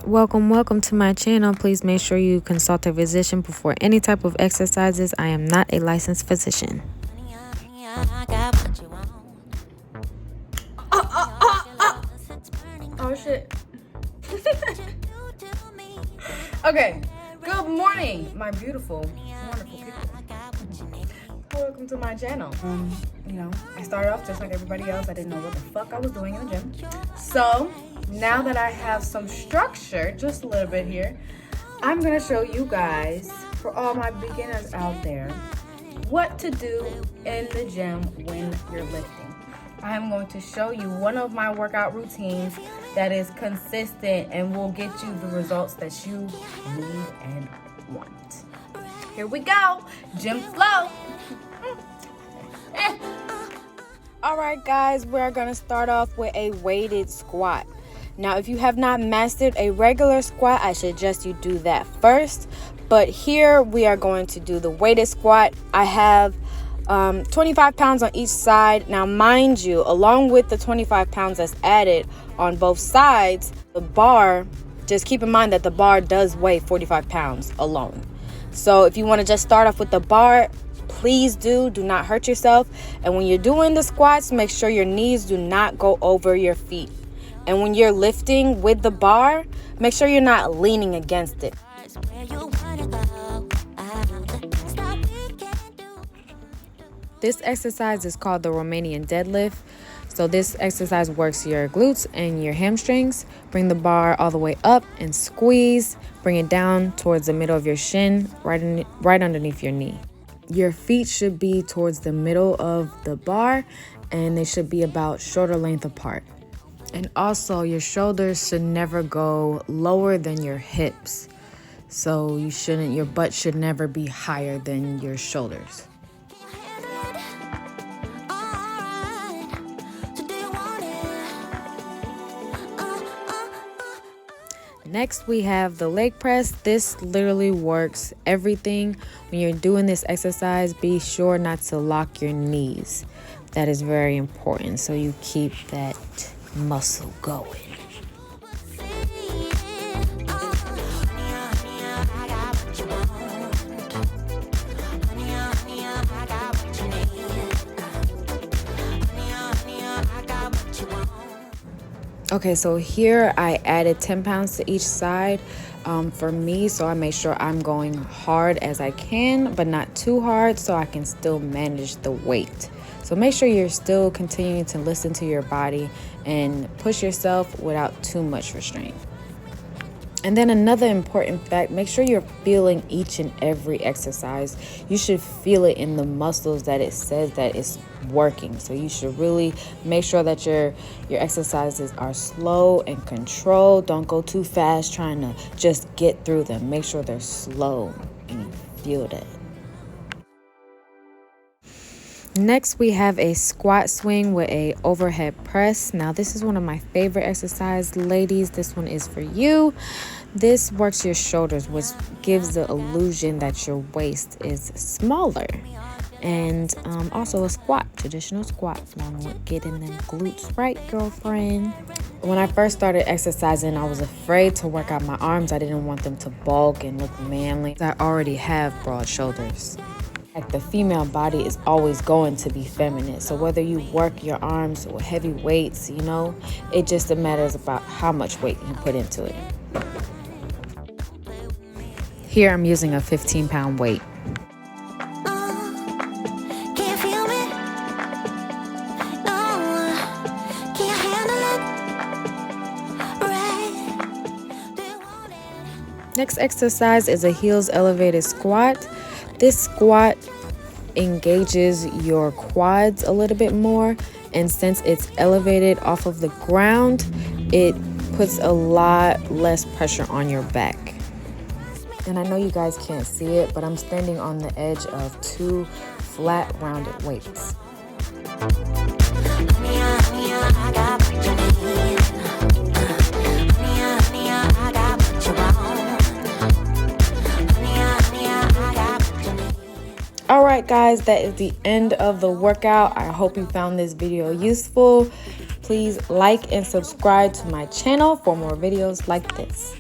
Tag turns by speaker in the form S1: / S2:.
S1: Welcome to my channel. Please make sure you consult a physician before any type of exercises. I am not a licensed physician.
S2: Oh shit. Okay, good morning, my beautiful, wonderful people. Welcome to my channel. I started off just like everybody else. I didn't know what the fuck I was doing in the gym. So now that I have some structure, just a little bit here, I'm gonna show you guys, for all my beginners out there, what to do in the gym when you're lifting. I am going to show you one of my workout routines that is consistent and will get you the results that you need and want. Here we go, gym flow.
S1: Alright guys, we're going to start off with a weighted squat. Now if you have not mastered a regular squat, I suggest you do that first. But here we are going to do the weighted squat. I have 25 pounds on each side. Now mind you, along with the 25 pounds that's added on both sides, the bar, just keep in mind that the bar does weigh 45 pounds alone. So if you want to just start off with the bar, please do not hurt yourself. And when you're doing the squats, make sure your knees do not go over your feet. And when you're lifting with the bar, make sure you're not leaning against it. This exercise is called the Romanian Deadlift. So this exercise works your glutes and your hamstrings. Bring the bar all the way up and squeeze. Bring it down towards the middle of your shin, right underneath your knee. Your feet should be towards the middle of the bar, and they should be about shoulder length apart. And also your shoulders should never go lower than your hips. So your butt should never be higher than your shoulders. Next, we have the leg press. This literally works everything. When you're doing this exercise, be sure not to lock your knees. That is very important, so you keep that muscle going. Okay, so here I added 10 pounds to each side for me, so I make sure I'm going hard as I can, but not too hard, so I can still manage the weight. So make sure you're still continuing to listen to your body and push yourself without too much restraint. And then another important fact, make sure you're feeling each and every exercise. You should feel it in the muscles that it says that it's working. So you should really make sure that your exercises are slow and controlled. Don't go too fast trying to just get through them. Make sure they're slow and you feel that. Next, we have a squat swing with a overhead press. Now, this is one of my favorite exercises. Ladies, this one is for you. This works your shoulders, which gives the illusion that your waist is smaller. And also a squat, traditional squat, along with getting them glutes right, girlfriend. When I first started exercising, I was afraid to work out my arms. I didn't want them to bulk and look manly. I already have broad shoulders. Like the female body is always going to be feminine. So whether you work your arms with heavy weights, it just matters about how much weight you put into it. Here I'm using a 15-pound weight. Next exercise is a heels elevated squat. This squat engages your quads a little bit more, and since it's elevated off of the ground, it puts a lot less pressure on your back. And I know you guys can't see it, but I'm standing on the edge of two flat rounded weights. Alright guys, that is the end of the workout. I hope you found this video useful. Please like and subscribe to my channel for more videos like this.